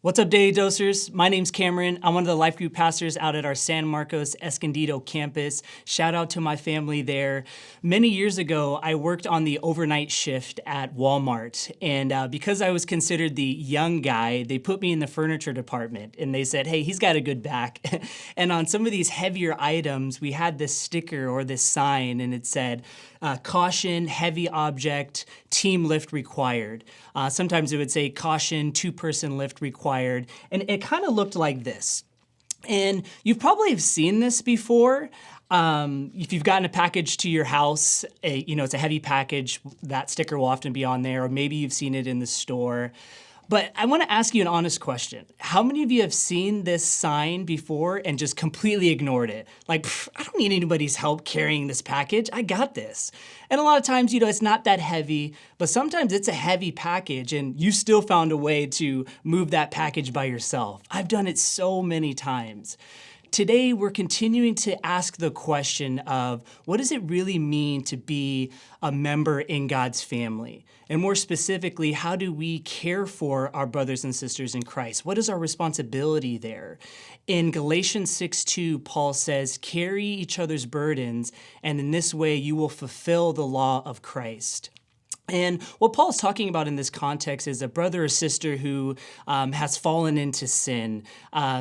What's up, Daily Dosers? My name's Cameron. I'm one of the life group pastors out at our San Marcos Escondido campus. Shout out to my family there. Many years ago, I worked on the overnight shift at Walmart. And because I was considered the young guy, they put me in the furniture department. And they said, hey, he's got a good back. And on some of these heavier items, we had this sticker or this sign, and it said, caution, heavy object, team lift required. Sometimes it would say caution, two-person lift required. And it kind of looked like this. And you probably have seen this before. If you've gotten a package to your house, it's a heavy package, that sticker will often be on there, or maybe you've seen it in the store. But I want to ask you an honest question. How many of you have seen this sign before and just completely ignored it? Like, I don't need anybody's help carrying this package. I got this. And a lot of times, it's not that heavy, but sometimes it's a heavy package and you still found a way to move that package by yourself. I've done it so many times. Today, we're continuing to ask the question of what does it really mean to be a member in God's family? And more specifically, how do we care for our brothers and sisters in Christ? What is our responsibility there? In Galatians 6:2, Paul says, carry each other's burdens, and in this way you will fulfill the law of Christ. And what Paul's talking about in this context is a brother or sister who has fallen into sin.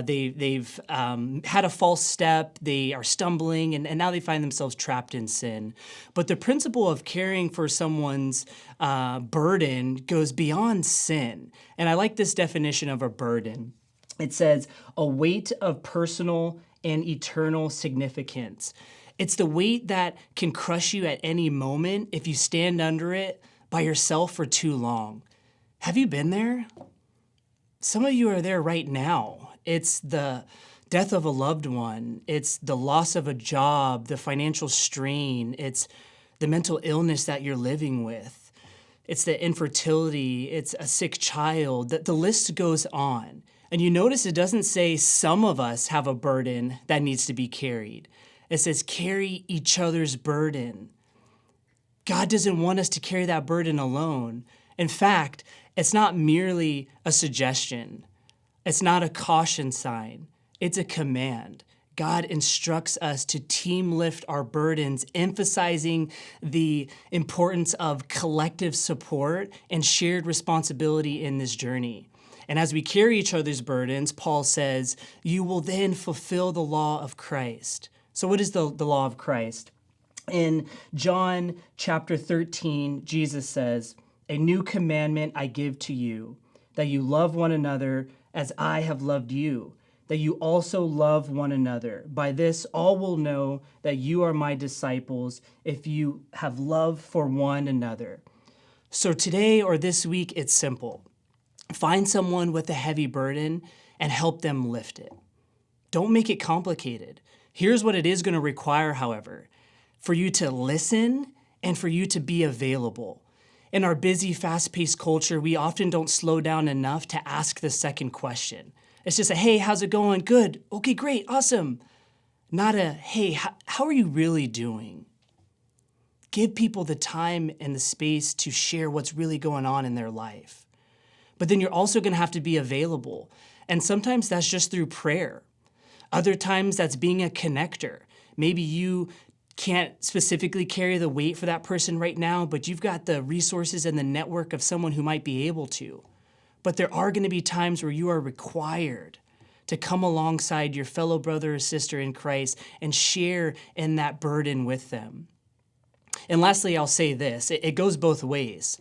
They've had a false step, they are stumbling, and now they find themselves trapped in sin. But the principle of caring for someone's burden goes beyond sin. And I like this definition of a burden. It says, a weight of personal and eternal significance. It's the weight that can crush you at any moment if you stand under it by yourself for too long. Have you been there? Some of you are there right now. It's the death of a loved one. It's the loss of a job, the financial strain. It's the mental illness that you're living with. It's the infertility. It's a sick child. The list goes on. And you notice it doesn't say some of us have a burden that needs to be carried. It says carry each other's burden. God doesn't want us to carry that burden alone. In fact, it's not merely a suggestion. It's not a caution sign. It's a command. God instructs us to team lift our burdens, emphasizing the importance of collective support and shared responsibility in this journey. And as we carry each other's burdens, Paul says, you will then fulfill the law of Christ. So what is the law of Christ? In John chapter 13, Jesus says, a new commandment I give to you, that you love one another as I have loved you, that you also love one another. By this, all will know that you are my disciples if you have love for one another. So today or this week, it's simple. Find someone with a heavy burden and help them lift it. Don't make it complicated. Here's what it is going to require, however. For you to listen and for you to be available. In our busy, fast-paced culture, we often don't slow down enough to ask the second question. It's just a, hey, how's it going? Good. Okay, great. Awesome. Not a, hey, how are you really doing? Give people the time and the space to share what's really going on in their life. But then you're also going to have to be available. And sometimes that's just through prayer. Other times that's being a connector. Maybe you can't specifically carry the weight for that person right now, but you've got the resources and the network of someone who might be able to. But there are going to be times where you are required to come alongside your fellow brother or sister in Christ and share in that burden with them. And lastly, I'll say this, it goes both ways.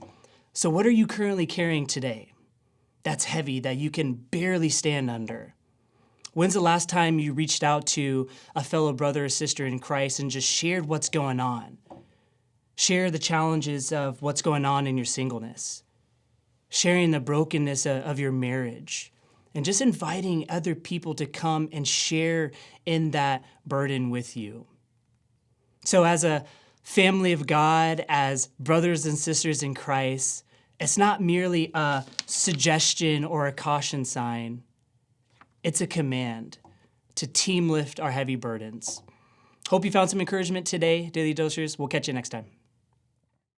So what are you currently carrying today that's heavy, that you can barely stand under? When's the last time you reached out to a fellow brother or sister in Christ and just shared what's going on? Share the challenges of what's going on in your singleness. Sharing the brokenness of your marriage. And just inviting other people to come and share in that burden with you. So as a family of God, as brothers and sisters in Christ, it's not merely a suggestion or a caution sign. It's a command to team lift our heavy burdens. Hope you found some encouragement today, Daily Dosers. We'll catch you next time.